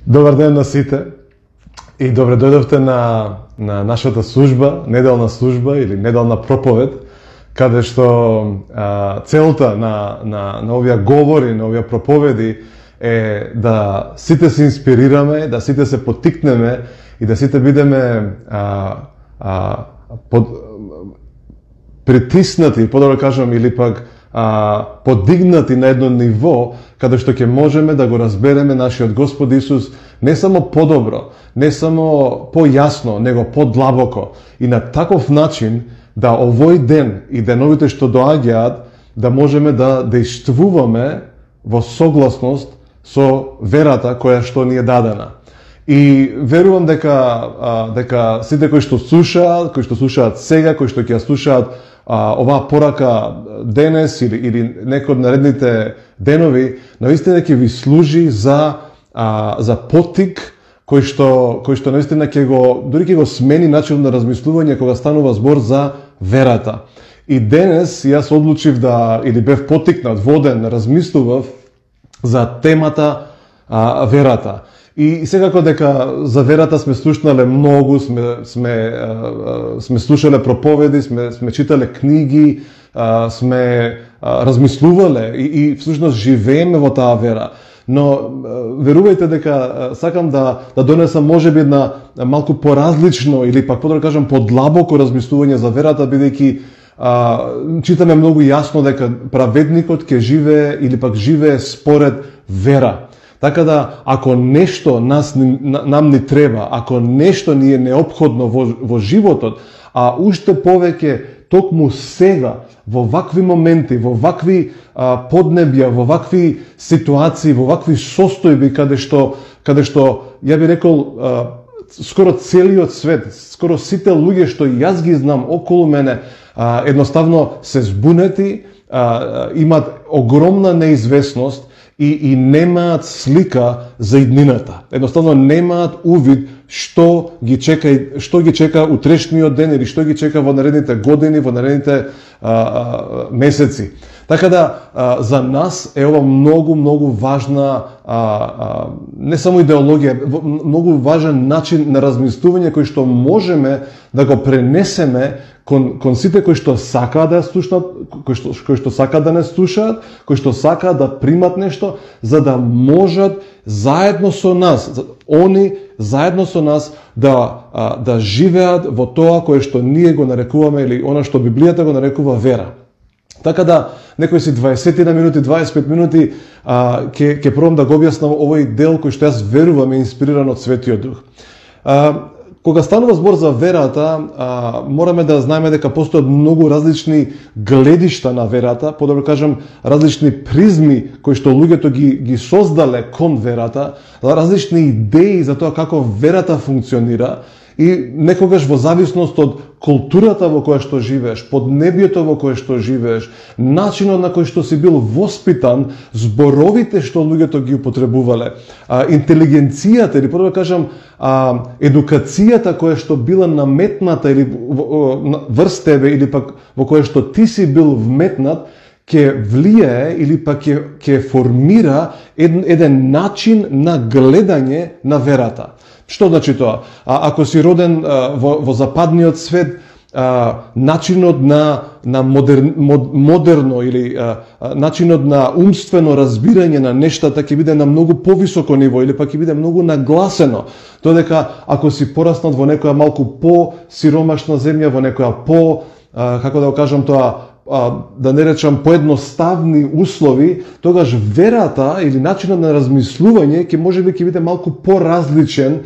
Добар ден на сите и добре дојдовте на нашата служба, неделна служба или неделна проповед, каде што целта на овие говори, на овие проповеди е да сите се инспирираме, да сите се поттикнеме и да сите бидеме притиснати, подобро кажам, или пак подигнати на едно ниво каде што ќе можеме да го разбереме нашиот Господ Исус не само подобро, не само појасно, него подлабоко. И на таков начин да овој ден и деновите што доаѓаат да можеме да действуваме во согласност со верата која што ни е дадена. И верувам дека сите кои што слушаат сега, кои што ќе ја слушаат оваа порака денес или некој од наредните денови, наистина ќе ви служи за поттик кој што наистина дури ќе го смени начинот на размислување кога станува збор за верата. И денес јас одлучив или бев поттикнат, воден, размислував за темата верата. И секако дека за верата сме слушнале многу, сме слушале проповеди, сме читале книги, сме размислувале и всушност живееме во таа вера. Но верувајте дека сакам да донесам можеби една малку поразлично или пак подобро кажам подлабоко размислување за верата, бидејќи читаме многу јасно дека праведникот ќе живее или пак живее според вера. Така да, ако нешто нам ни треба, ако нешто ни е неопходно во животот, а уште повеќе токму сега, во вакви моменти, во вакви поднебја, во вакви ситуации, во вакви состојби каде што ја би рекол скоро целиот свет, скоро сите луѓе што јас ги знам околу мене, едноставно се збунети, имаат огромна неизвестност и немаат слика за иднината. Едноставно немаат увид што ги чека утрешниот ден или што ги чека во наредните години, во наредните месеци. Така да за нас е ова многу важна не само идеологија, многу важен начин на размислување кој што можеме да го пренесеме кон сите кои што сакаат да слушнат, кои што сакаат да не слушаат, кои што сакаат да примат нешто, за да можат заедно со нас, они заедно со нас да живеат во тоа кое што ние го нарекуваме или она што Библијата го нарекува вера. Така да, некои си 20 минути, 25 минути ќе пробам да го објаснам овој дел кој што јас верувам е инспириран од Светиот Дух. Кога станува збор за верата, мораме да знаеме дека постојат многу различни гледишта на верата, подобро кажам, различни призми кои што луѓето ги создале кон верата, различни идеи за тоа како верата функционира и некогаш во зависност од културата во која што живееш, поднебјето во кое што живееш, начинот на кој што си бил воспитан, зборовите што луѓето ги употребувале, интелигенцијата или подобро кажам едукацијата која што била наметната или врз тебе или пак во која што ти си бил вметнат, ќе влијае или пак ќе формира еден начин на гледање на верата. Што значи тоа? Ако си роден во западниот свет, начинот на модерно или начинот на умствено разбирање на нештата ќе биде на многу повисоко ниво или пак ќе биде многу нагласено. Додека ако си пораснат во некоја малку по-сиромашна земја, во некоја како да го кажам тоа, да не речам поедноставни услови, тогаш верата или начинот на размислување ќе можеби ќе биде малку поразличен,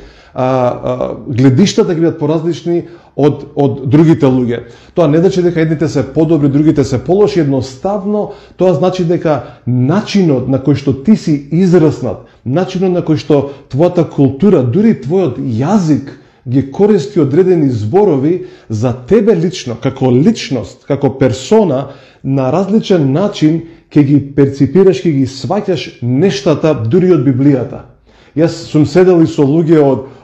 гледиштата ќе бидат поразлични од другите луѓе. Тоа не значи дека едните се подобри, другите се полоши, едноставно тоа значи дека начинот на кој што ти си израснат, начинот на кој што твојата култура, дури твојот јазик ги користи одредени зборови за тебе лично, како личност, како персона, на различен начин ќе ги перципираш, ќе ги сваќаш нештата дури од Библијата. Јас сум седел и со луѓе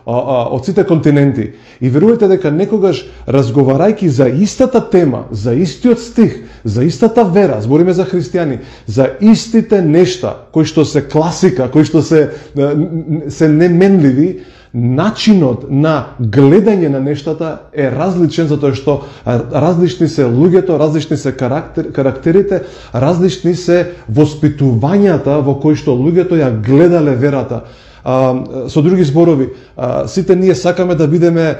од сите континенти и верувате дека некогаш разговарајќи за истата тема, за истиот стих, за истата вера, збориме за христијани, за истите нешта кои што се класика, кои што се неменливи, начинот на гледање на нештата е различен, затоа што различни се луѓето, различни се карактерите, различни се воспитувањата во кои што луѓето ја гледале верата. Со други зборови, сите ние сакаме да бидеме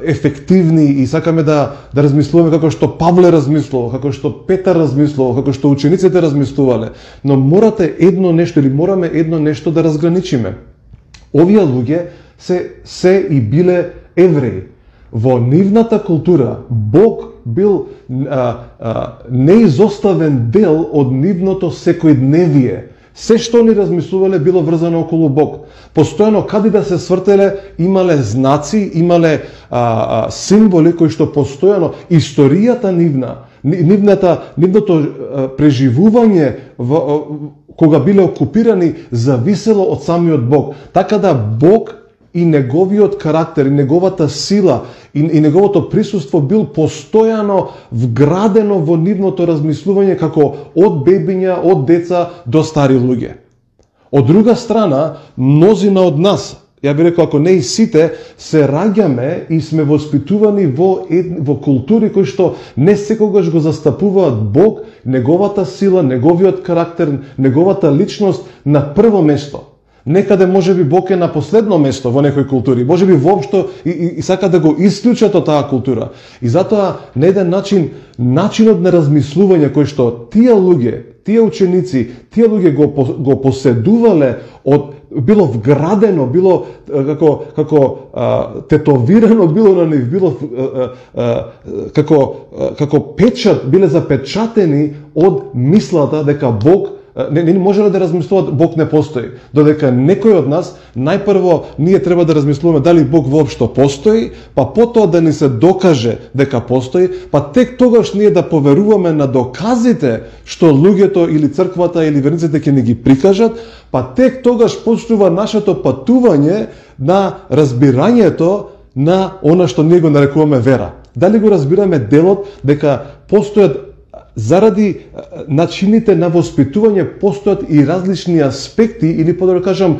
ефективни и сакаме да размислуваме како што Павле размислувал, како што Петар размислувал, како што учениците размислувале, но мораме едно нешто да разграничиме. Овие луѓе се и биле евреи. Во нивната култура Бог бил неизоставен дел од нивното секојдневие. Се што ни размислувале било врзано околу Бог. Постојано каде да се свртеле имале знаци, имале символи кои што постојано историјата нивното преживување кога биле окупирани зависело од самиот Бог. Така да Бог и неговиот карактер, и неговата сила, и неговото присуство бил постојано вградено во нивното размислување како од бебиња, од деца до стари луѓе. Од друга страна, мнозина од нас, ја би рекол ако не и сите, се раѓаме и сме воспитувани во култури кои што не секогаш го застапуваат Бог, неговата сила, неговиот карактер, неговата личност на прво место. Некаде можеби Бог е на последно место во некои култури, можеби воопшто и сака да го исклучат од таа култура. И затоа на еден начинот на размислување кој што тие луѓе, тие ученици, тие луѓе го поседувале било вградено, било како тетовирано било на нив, било како печат, биле запечатени од мислата дека Бог не можеле да размислуваат Бог не постои. Додека некој од нас, најпрво ние треба да размислуваме дали Бог воопшто постои, па потоа да ни се докаже дека постои, па тек тогаш ние да поверуваме на доказите што луѓето или црквата или верниците ќе ни ги прикажат, па тек тогаш почнува нашето патување на разбирањето на она што ние го нарекуваме вера. Дали го разбираме делот дека постојат заради начините на воспитување постојат и различни аспекти или подобро кажам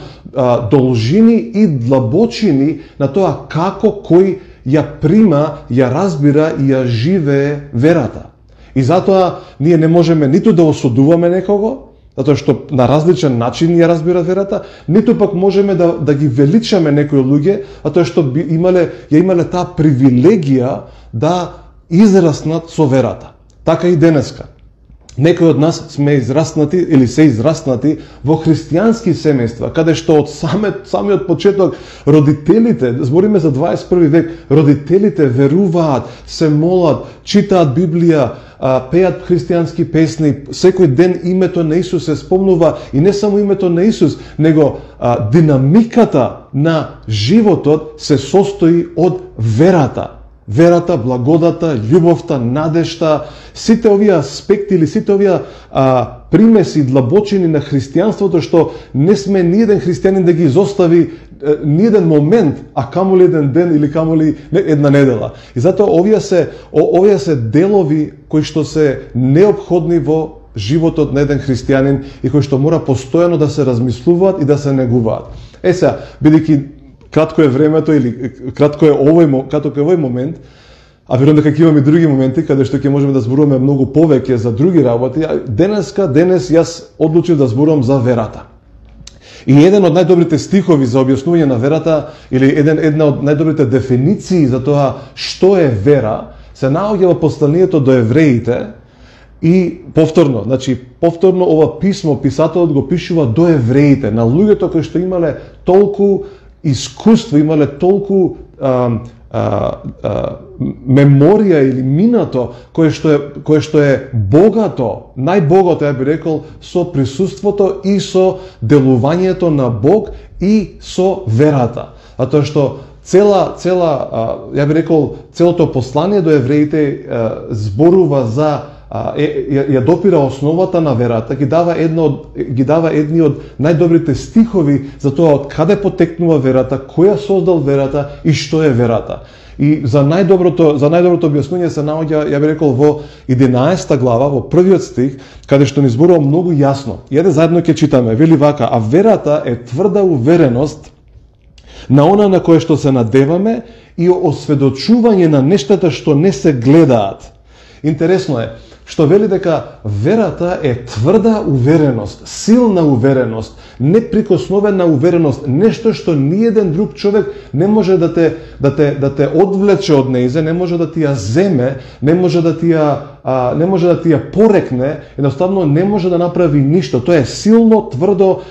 должини и длабочини на тоа како кој ја прима, ја разбира и ја живее верата. И затоа ние не можеме ниту да осудуваме некого, затоа што на различен начин ја разбира верата, ниту пак можеме да ги величаме некои луѓе, затоа што имале таа привилегија да израснат со верата. Така и денеска. Некои од нас сме израснати или се израснати во христијански семејства, каде што од самиот почеток родителите, збориме за 21 век, родителите веруваат, се молат, читаат Библија, пеат христијански песни, секој ден името на Исус се спомнува и не само името на Исус, него динамиката на животот се состои од верата. Верата, благодата, љубовта, надежта, сите овие аспекти или сите овие примеси, длабочини на христијанството што не сме ни еден христијанин да ги изостави ни еден момент, а камоли еден ден или камоли една недела. И затоа овие се делови кои што се неопходни во животот на еден христијанин и кои што мора постојано да се размислуваат и да се негуваат. Сега, бидејќи кратко е времето или кратко е овој момент, а верувам дека ќе имаме и други моменти каде што ќе можеме да зборуваме многу повеќе за други работи. Денес јас одлучив да зборувам за верата. И еден од најдобрите стихови за објаснување на верата или една од најдобрите дефиниции за тоа што е вера се наоѓа во посланието до евреите и повторно ова писмо писателот го пишува до евреите, на луѓето кои што имале толку искуство, имале толку меморија или минато кое што е богато, најбогато ја би рекол со присуството и со делувањето на Бог и со верата. Затоа што ја би рекол целото послание до евреите зборува за ја допира основата на верата, ги дава едни од најдобрите стихови за тоа од каде потекнува верата, кој ја создал верата и што е верата. И за најдоброто објаснување се наоѓа, ја би рекол, во 11 глава, во првиот стих, каде што ни зборува многу јасно. Јаде заедно ќе читаме, вели вака: а верата е тврда увереност на она на кое што се надеваме и осведочување на нештата што не се гледаат. Интересно е што вели дека верата е тврда увереност, силна увереност, неприкосновена увереност, нешто што ниеден друг човек не може да те одвлече од нејзе, не може да ти ја земе, не може да ти ја порекне, едноставно не може да направи ништо. Тоа е силно, тврдо,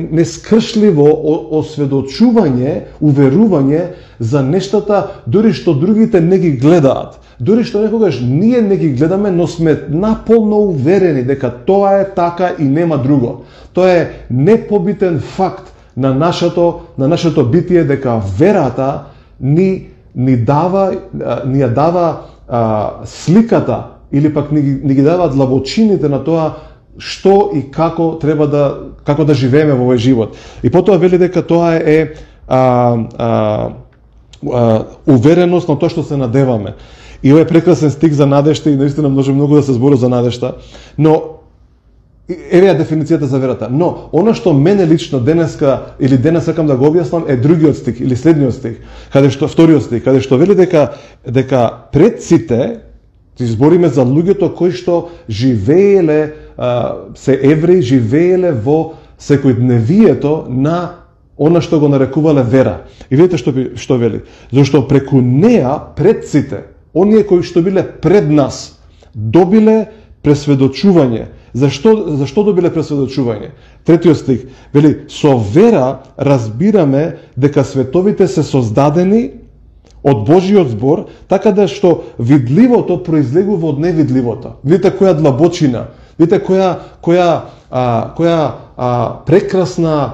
нескршливо осведочување, уверување за нештата дури што другите не ги гледаат. Дури што некогаш ние не ги гледаме, но сме наполно уверени дека тоа е така и нема друго. Тоа е непобитен факт на нашето битие, дека верата ни ја дава сликата или пак ни ги дава длабочините на тоа што и како треба да живееме во овој живот. И потоа вели дека тоа е увереност на тоа што се надеваме. И овој прекрасен стих за надежта, и наистина може многу да се зборува за надежта, но еве ја дефиницијата за верата. Но она што мене лично денес сакам да го објаснам е другиот стих или следниот стих, вториот стих, каде што вели дека предците, збориме за луѓето кои што живееле, се евреи, живееле во секојдневието на она што го нарекувале вера. И видите што вели, зашто преку неа предците, оние кои што биле пред нас, добиле пресведочување. Зашто добиле пресведочување? Третиот стих вели: со вера разбираме дека световите се создадени од Божиот збор, така да што видливото произлегува од невидливото. Видите која длабочина, видите која прекрасна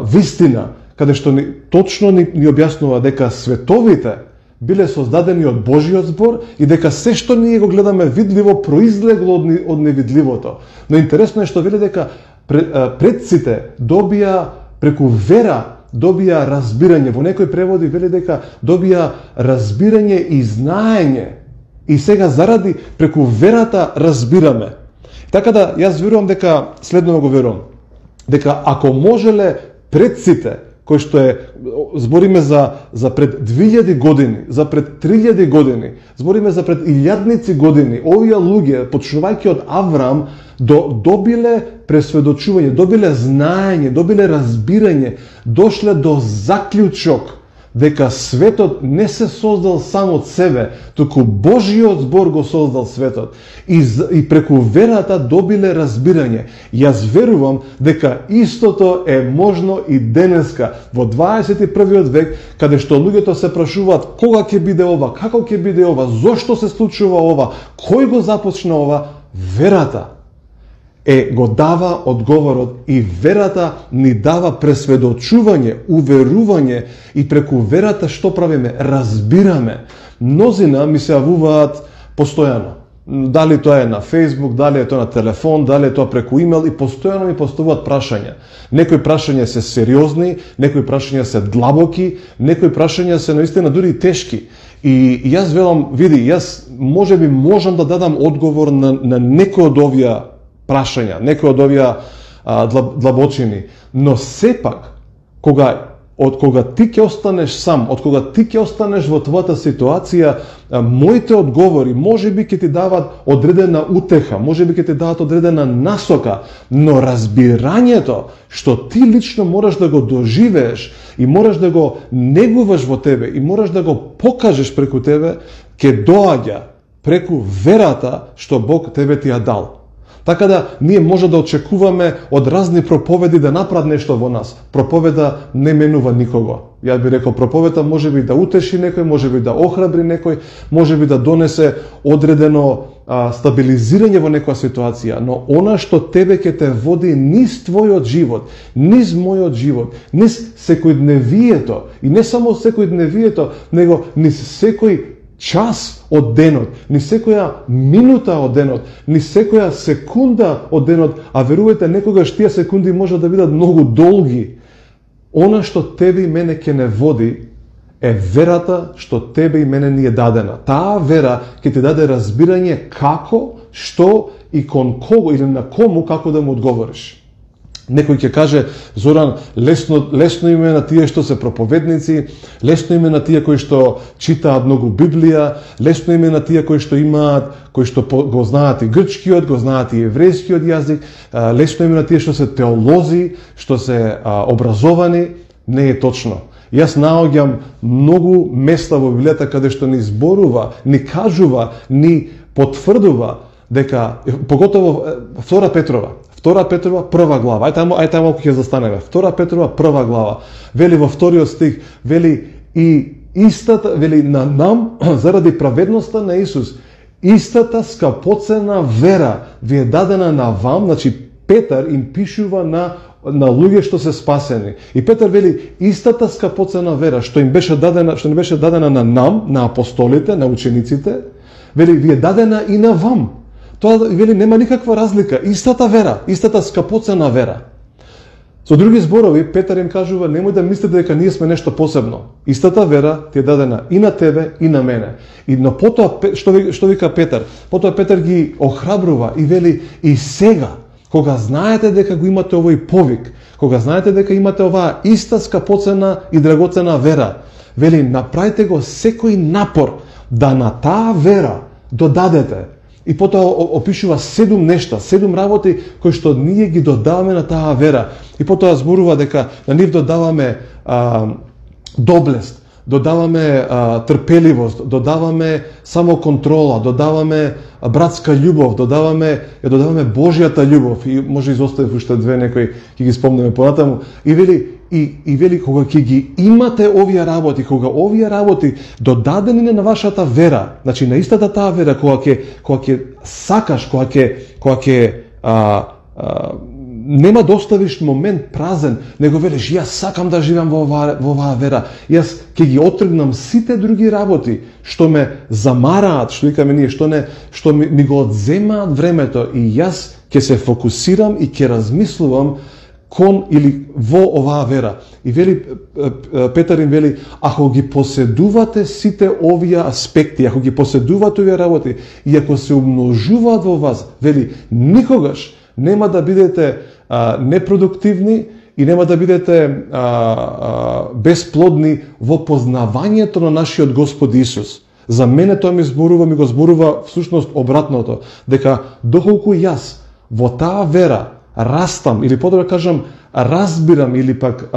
вистина, каде што точно ни објаснува дека световите биле создадени од Божиот збор и дека се што ние го гледаме видливо произлегло од невидливото. Но интересно е што вели дека предците добија преку вера добија разбирање. Во некои преводи вели дека добија разбирање и знаење. И сега заради преку верата разбираме. Така да јас верувам дека следно го верувам. Дека ако можеле предците, кој што збориме за пред 2000 години, за пред 3000 години, збориме за пред илјадници години, овие луѓе, почнувајќи од Авраам, добиле пресведочување, добиле знаење, добиле разбирање, дошле до заклучок дека светот не се создал сам од себе, туку Божиот збор го создал светот. И преку верата добиле разбирање. Јас верувам дека истото е можно и денеска, во 21 век, каде што луѓето се прашуваат кога ќе биде ова, како ќе биде ова, зошто се случува ова, кој го започна ова. Верата го дава одговорот и верата ни дава пресведочување, уверување и преку верата што правиме? Разбираме. Мнозина ми се јавуваат постојано. Дали тоа е на Facebook, дали е тоа на телефон, дали е тоа преку имейл, и постојано ми поставуваат прашања. Некои прашања се сериозни, некои прашања се длабоки, некои прашања се наистина дури и тешки. И јас велам, види, јас можеби можам да дадам одговор на некој од овие прашања, некој од овие длабочини, но сепак од кога ти ќе останеш сам, од кога ти ќе останеш во твојата ситуација, моите одговори можеби ќе ти дават одредена утеха, можеби ќе ти дават одредена насока, но разбирањето што ти лично мораш да го доживееш и мораш да го негуваш во тебе и мораш да го покажеш преку тебе, ќе доаѓа преку верата што Бог тебе ти ја дал. Така да ние може да очекуваме од разни проповеди да направат нешто во нас. Проповеда не менува никого. Ја би рекол, проповеда може би да утеши некој, може би да охрабри некој, може би да донесе одредено стабилизирање во некоја ситуација, но она што тебе ќе те води низ твојот живот, низ мојот живот, низ секојдневието, и не само секојдневието, него низ секој час од денот, ни секоја минута од денот, ни секоја секунда од денот, а верувате, некогаш тие секунди може да бидат многу долги. Она што тебе и мене ќе не води е верата што тебе и мене ни е дадена. Таа вера ќе ти даде разбирање како, што и кон кого или на кому како да му одговориш. Некој ќе каже, Зоран, лесно им е на тие што се проповедници, лесно им е на тие кои што читаат многу Библија, лесно им е на тие кои што имаат, кои што го знаат и грчкиот, го знаат и еврејскиот јазик, лесно им е на тие што се теолози, што се образовани. Не е точно. Јас наоѓам многу места во Библијата каде што ни зборува, ни кажува, ни потврдува дека, поготово 2 Петрова, 1 глава. Ајде малку ќе застанеме. 2 Петрова, 1 глава. Вели во вториот стих, вели и истата, вели на нам, заради праведноста на Исус, истата скапоцена вера ви е дадена на вам, значи Петар им пишува на луѓе што се спасени. И Петар вели истата скапоцена вера што им беше дадена на нам, на апостолите, на учениците, вели ви е дадена и на вам. Тоа вели нема никаква разлика, истата вера, истата скапоцена вера. Со други зборови, Петар им кажува, немој да мислите дека ние сме нешто посебно. Истата вера ти е дадена и на тебе и на мене. И на потоа, што вика Петар? Потоа Петар ги охрабрува и вели и сега, кога знаете дека го имате овој повик, кога знаете дека имате оваа иста скапоцена и драгоцена вера, вели направите го секој напор да на таа вера додадете. И потоа опишува 7 нешта, 7 работи кои што ние ги додаваме на таа вера. И потоа зборува дека на нив додаваме доблест, додаваме трпеливост, додаваме самоконтрола, додаваме братска љубов, додаваме Божјата љубов. И може изостави уште две, некои ќе ги спомнеме понатаму. И вели кога ќе ги имате овие работи, кога овие работи додадени на вашата вера, значи на истата таа вера, кога ќе сакаш, кога ќе нема да оставиш момент празен, него велиш јас сакам да живеам во оваа вера. Јас ќе ги отргнам сите други работи што ме замараат, што викаме ние, што ми го одземаат времето, и јас ќе се фокусирам и ќе размислувам кон или во оваа вера. И вели Петар им вели, ако ги поседувате сите овие аспекти, ако ги поседувате овие работи и ако се умножуваат во вас, вели никогаш нема да бидете непродуктивни и нема да бидете бесплодни во познавањето на нашиот Господ Исус. За мене тоа ми го зборува всушност обратното, дека доколку јас во таа вера растам, или подобро кажам, разбирам, или пак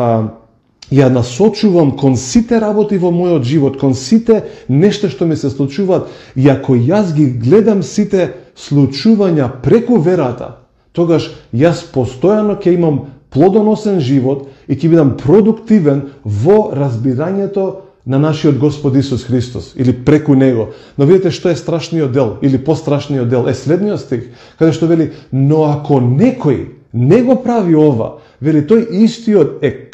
ја насочувам кон сите работи во мојот живот, кон сите нешта што ми се случуваат, и ако јас ги гледам сите случувања преку верата, тогаш јас постојано ќе имам плодоносен живот и ќе бидам продуктивен во разбирањето на нашиот Господ Исус Христос, или преку Него. Но видите што е страшниот дел, или пострашниот дел, е следниот стих, каде што вели, но ако некој не го прави ова, вели тој истиот е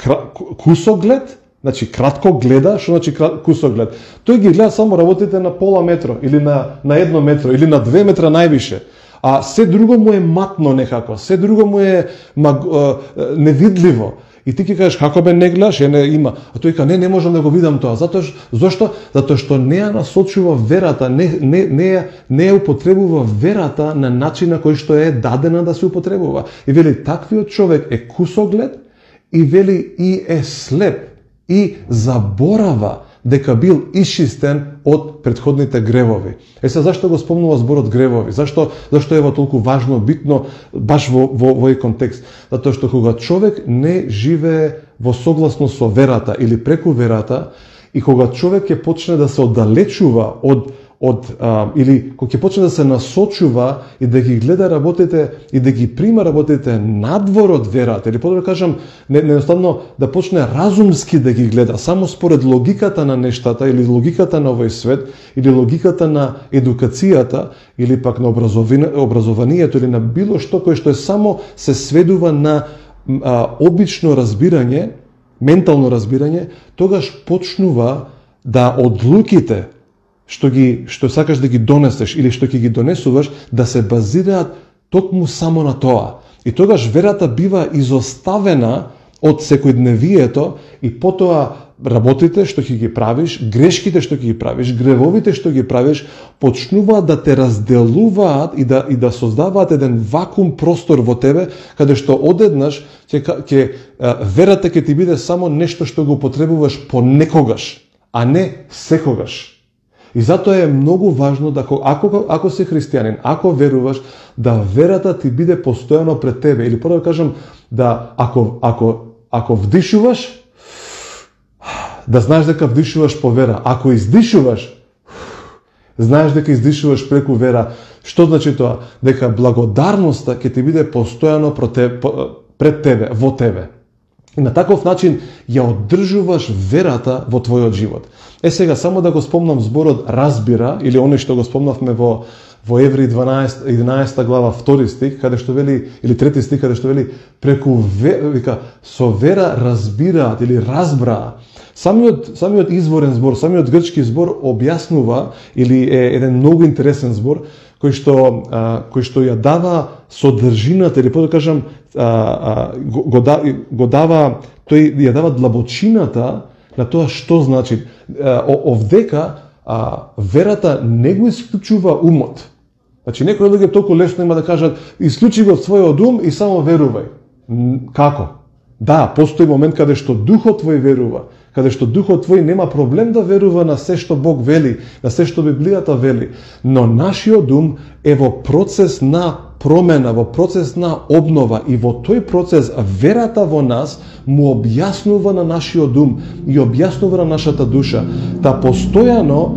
кусоглед, значи кратко гледа, што значи кусоглед. Тој ги гледа само работите на пола метро, или на 1 метро, или на 2 метра највише. А се друго му е матно некако, се друго му е невидливо. И ти ќе кажеш, како бе не гледаш, не има. А тој ка, не можам да го видам тоа. Зошто? Затоа што не ја насочува верата, не ја употребува верата на начин на кој што е дадена да се употребува. И вели, таквиот човек е кусоглед, и вели, и е слеп, и заборава дека бил исчистен од претходните гревови. Зашто го спомнува зборот гревови? Зашто е во толку важно, битно, баш во овој контекст? Затоа што кога човек не живее во согласно со верата или преку верата, и кога човек ќе почне да се оддалечува или кога ќе почне да се насочува и да ги гледа работите и да ги прима работите надвор од верата, или подобро кажам, неедноставно да почне разумски да ги гледа, само според логиката на нештата, или логиката на овој свет, или логиката на едукацијата, или пак на образованието, или на било што кое што е само се сведува на обично разбирање, ментално разбирање, тогаш почнува да одлуките што сакаш да ги донесеш или што ќе ги донесуваш да се базираат токму само на тоа. И тогаш верата бива изоставена од секојдневието и потоа работите што ќе ги правиш, грешките што ќе ги правиш, гревовите што ги правиш, почнуваат да те разделуваат и да создаваат еден вакуум простор во тебе, каде што одеднаш верата ќе ти биде само нешто што го потребуваш понекогаш, а не секогаш. И затоа е многу важно да ако си христијанин, ако веруваш, да верата ти биде постојано пред тебе, или прво да кажам да ако вдишуваш, да знаеш дека вдишуваш по вера. Ако издишуваш, знаеш дека издишуваш преку вера. Што значи тоа? Дека благодарноста ќе ти биде постојано пред тебе, во тебе. И на таков начин ја одржуваш верата во твојот живот. Сега само да го спомнам зборот разбира, или оној што го спомнавме во Евреи 11 глава 2 стих, каде што вели, или 3 стих, каде што вели преку вика со вера разбираат или разбраа. Самиот изворен збор, самиот грчки збор објаснува или е еден многу интересен збор кој што ја дава содржината или да кажам го дава, тој ја дава длабочината на тоа што значи. Овдека верата не го исклучува умот. Значи некои луѓе толку лесно има да кажат исклучи го од својот ум и само верувај. Како? Да, постои момент каде што духот твој верува, каде што духот твој нема проблем да верува на се што Бог вели, на се што Библијата вели, но нашиот ум е во процес на промена, во процес на обнова и во тој процес верата во нас му објаснува на нашиот ум и објаснува на нашата душа да постојано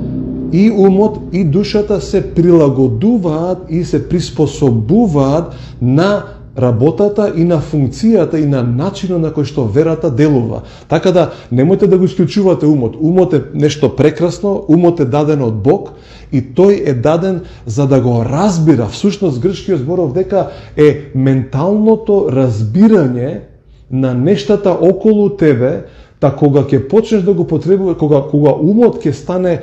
и умот и душата се прилагодуваат и се приспособуваат на работата и на функцијата и на начинот на кој што верата делува. Така да немојте да го исклучувате умот. Умот е нешто прекрасно, умот е даден од Бог и тој е даден за да го разбира. Всушност грчкиот збор овдека е менталното разбирање на нештата околу тебе, та кога ќе почнеш да го потребуваш, кога умот ќе стане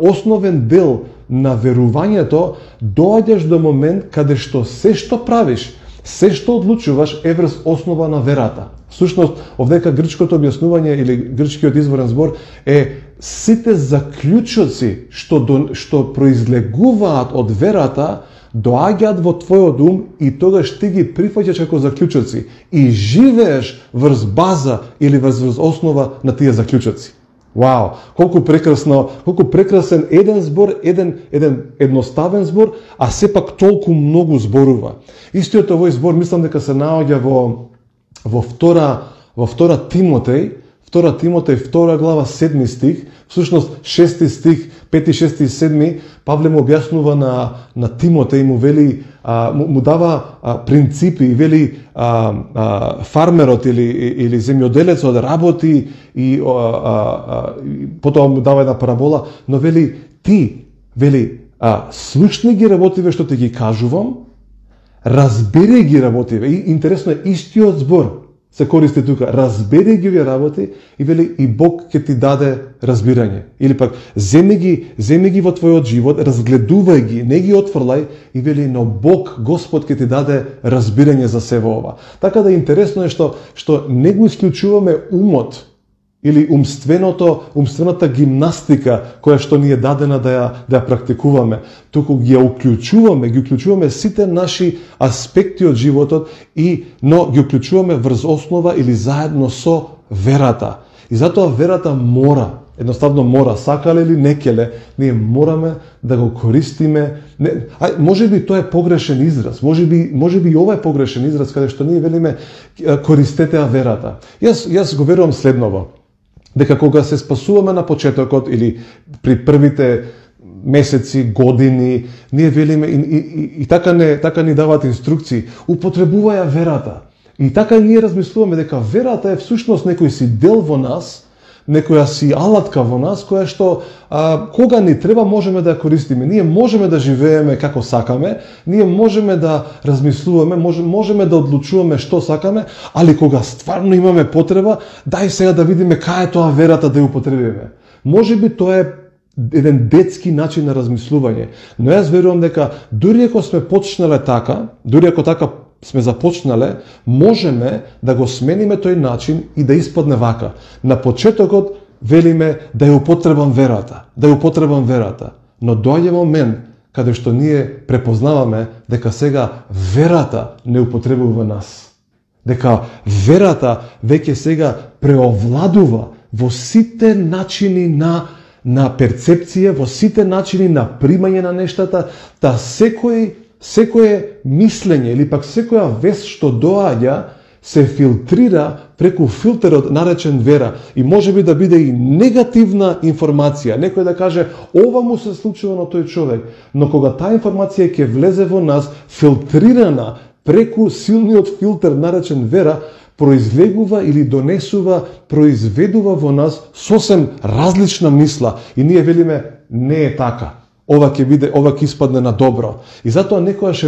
основен дел на верувањето, доаѓаш до момент каде што се што правиш, се што одлучуваш е врз основа на верата. Всушност, овдека грчкото објаснување или грчкиот изворен збор е сите заклучоци што произлегуваат од верата доаѓаат во твојот ум и тогаш ти ги прифаќаш како заклучоци и живееш врз база или врз основа на тие заклучоци. Вау, колку прекрасен еден збор, еден едноставен збор, а сепак толку многу зборува. Истиот овој збор мислам дека се наоѓа во втора Тимотеј, 2 глава 7 стих, всушност 6 стих, 5, 6 и 7, Павле му објаснува на Тимотеј, му дава принципи и вели фармерот или земјоделецот работи и потоа му дава една парабола, но вели слушни ги работиве што ти ги кажувам, разбери ги работиве. И интересно е истиот збор се користи тука. Разбери ги работи и вели и Бог ќе ти даде разбирање. Или пак земи ги во твојот живот, разгледувај ги, не ги отфрлај и вели но Бог, Господ ќе ти даде разбирање за се во ова. Така да интересно е што не го исклучуваме умот или умствената гимнастика која што ни е дадена да ја практикуваме, туку ги уклучуваме сите наши аспекти од животот но ги уклучуваме врз основа или заедно со верата. И затоа верата едноставно мора, сакале или некеле, ние мораме да го користиме. Може би тоа е погрешен израз, може би и ова е погрешен израз каде што ние велиме користете верата. Јас го верувам следново, дека кога се спасуваме на почетокот или при првите месеци, години, ние велиме и така ни даваат инструкции, употребуваја верата. И така ние размислуваме дека верата е всушност некој си дел во нас, некоја си алатка во нас, која што кога ни треба можеме да ја користиме. Ние можеме да живееме како сакаме, ние можеме да размислуваме, можеме да одлучуваме што сакаме, али кога стварно имаме потреба, дај сега да видиме кај е тоа верата да ја употребиме. Може би тоа е еден детски начин на размислување. Но јас верувам дека дури ако сме почнале така, дури ако така сме започнале, можеме да го смениме тој начин и да испадне вака. На почетокот велиме да ја употребам верата, но доаѓа момент каде што ние препознаваме дека сега верата не употребува нас. Дека верата веќе сега преовладува во сите начини на перцепција, во сите начини на примање на нештата, да секое мислење или пак секоја вест што доаѓа се филтрира преку филтерот наречен вера и можеби да биде и негативна информација. Некој да каже ова му се случува на тој човек, но кога таа информација ќе влезе во нас филтрирана преку силниот филтер наречен вера, произлегува или произведува во нас сосем различна мисла и ние велиме не е така. Ова ќе испадне на добро. И затоа некојаш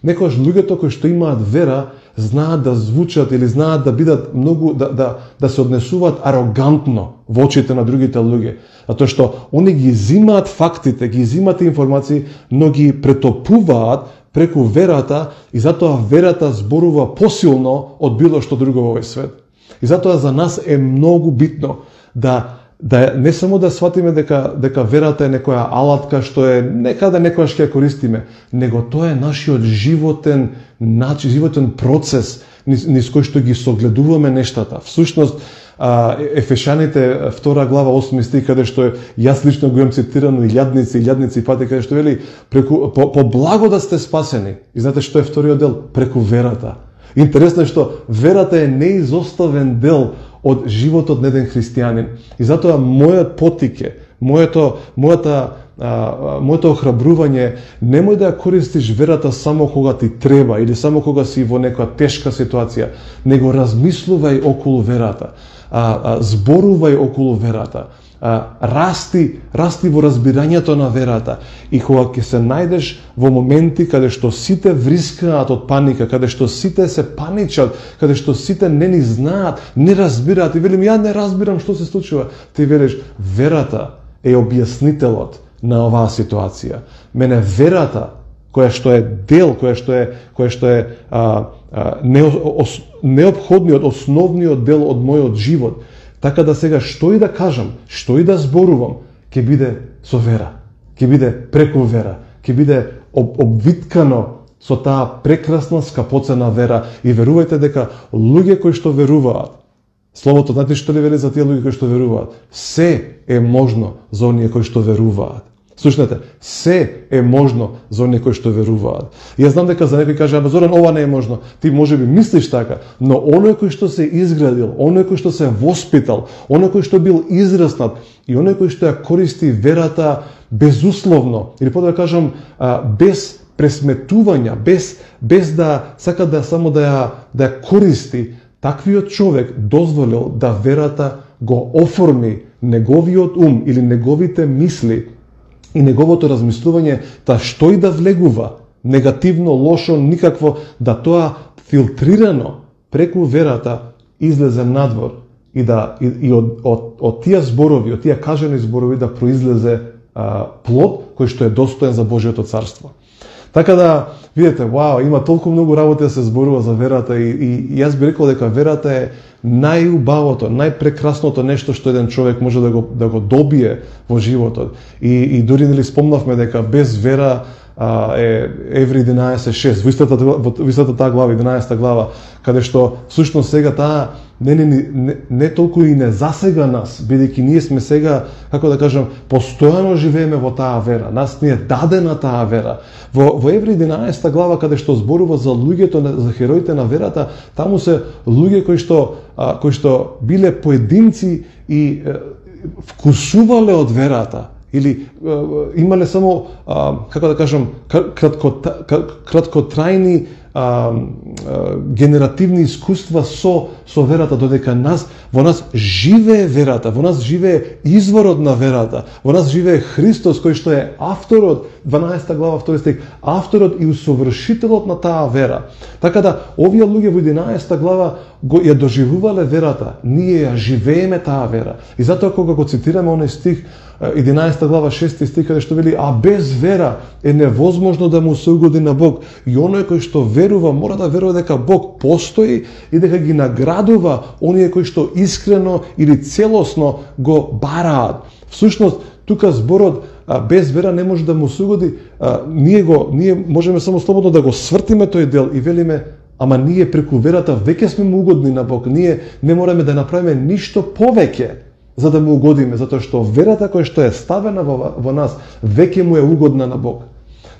луѓето кои што имаат вера знаат да звучат или знаат да бидат многу да се однесуваат арогантно во очите на другите луѓе. Затоа што они ги зимаат фактите, ги зимаат информации, но ги претопуваат преку верата и затоа верата зборува посилно од било што друго во овој свет. И затоа за нас е многу битно да не само да сватиме дека верата е некоја алатка што е некаде некојаш ќе ја користиме, него тоа е нашиот животен начин, животен процес низ кој што ги согледуваме нештата. Всушност, Ефешаните 2 глава 8 стих, каде што јас лично го имам цитирано илјадници пати, каде што вели по благодат сте спасени. И знаете што е вториот дел? Преку верата. Интересно е што верата е неизоставен дел од животот на еден христијанин. И затоа мојот потике, моето охрабрување, немој да ја користиш верата само кога ти треба или само кога си во некоја тешка ситуација, него размислувај околу верата, зборувај околу верата, расти во разбирањето на верата и кога ќе се најдеш во моменти каде што сите врискаат од паника, каде што сите се паничат, каде што сите не ни знаат, не разбираат и велим ја не разбирам што се случува, ти велиш верата е објаснителот на оваа ситуација. Мене верата која што е дел, која што е неопходниот, основниот дел од мојот живот. Така да сега што и да кажам, што и да зборувам, ќе биде со вера, ќе биде преку вера, ќе биде обвиткано со таа прекрасна скапоцена вера. И верувајте дека луѓе кои што веруваат, Словото, знаете што ли вели за тие луѓе кои што веруваат? Се е можно за оние кои што веруваат. Слушнете, се е можно за оние кои што веруваат. И јас знам дека за некој каже, ама Зоран, ова не е можно. Ти можеби мислиш така, но оној кој што се изградил, оној кој што се воспитал, оној кој што бил израснат и оној кој што ја користи верата безусловно, или по да кажам без пресметувања, без да сака да само да ја користи, таквиот човек дозволил да верата го оформи неговиот ум или неговите мисли и неговото размислување, та што и да влегува, негативно, лошо, никакво, да тоа филтрирано преку верата излезе надвор и од тие зборови, од тие кажани зборови да произлезе плод кој што е достоен за Божиото царство. Така да, видите, има толку многу работа да се зборува за верата и јас би рекол дека верата е најубавото, најпрекрасното нешто што еден човек може да го добие во животот. И дури нели спомнавме дека без вера е Евреи 11:6, во истата таа глава, 11 глава, каде што всушност сега таа не толку и не засега нас, бидејќи ние сме сега, како да кажам, постојано живееме во таа вера. Нас ни е дадена таа вера. Во Евреи 11 глава, каде што зборува за луѓето, за хероите на верата, таму се луѓе кои што биле поединци и вкусувале од верата, или имале само, како да кажам, краткотрајни генеративни искуства со верата, додека во нас живее верата, во нас живее изворот на верата, во нас живее Христос кој што е авторот, 12 глава 2 стих, авторот и усовршителот на таа вера. Така да овие луѓе во 11 глава ја доживувале верата, ние ја живееме таа вера. И затоа кога го цитираме оној стих 11 глава 6 стих каде што вели: а без вера е невозможно да му се угоди на Бог. И оној кој што верува мора да верува дека Бог постои и дека ги наградува оние кои што искрено или целосно го бараат. Всушност тука зборот без вера не може да му се угоди. Ние можеме само слободно да го свртиме тој дел и велиме: ама ние преку верата веќе сме му угодни на Бог. Ние не мораме да направиме ништо повеќе за да му угодиме, затоа што верата која што е ставена во нас веќе му е угодна на Бог.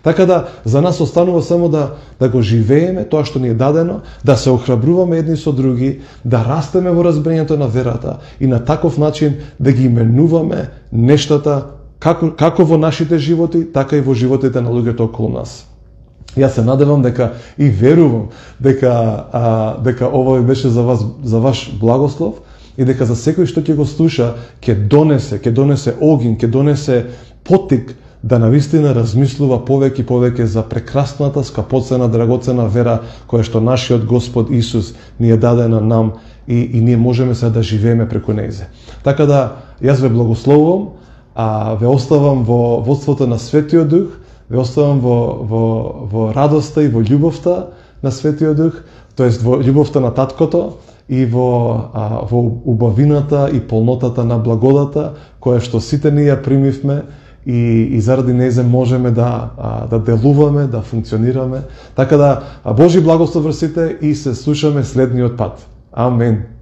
Така да за нас останува само да го живееме тоа што ни е дадено, да се охрабруваме едни со други, да растеме во разбирањето на верата и на таков начин да ги именуваме нештата како во нашите животи, така и во животите на луѓето околу нас. Јас се надевам дека и верувам дека ова беше за ваш благослов и дека за секој што ќе го слуша ќе донесе огин, ќе донесе поттик да навистина размислува повеќе и повеќе за прекрасната, скапоцена, драгоцена вера која што нашиот Господ Исус ни е дадена нам и ние можеме се да живееме преку нејзе. Така да јас ве благословувам, ве оставам во водството на Светиот Дух, ве оставам во радоста и во љубовта на Светиот Дух, тоест во љубовта на Таткото и во убавината и полнотата на благодата која што сите ние ја примивме и заради нејзе можеме да делуваме, да функционираме. Така да Божи благослов врз сите и се слушаме следниот пат. Амен.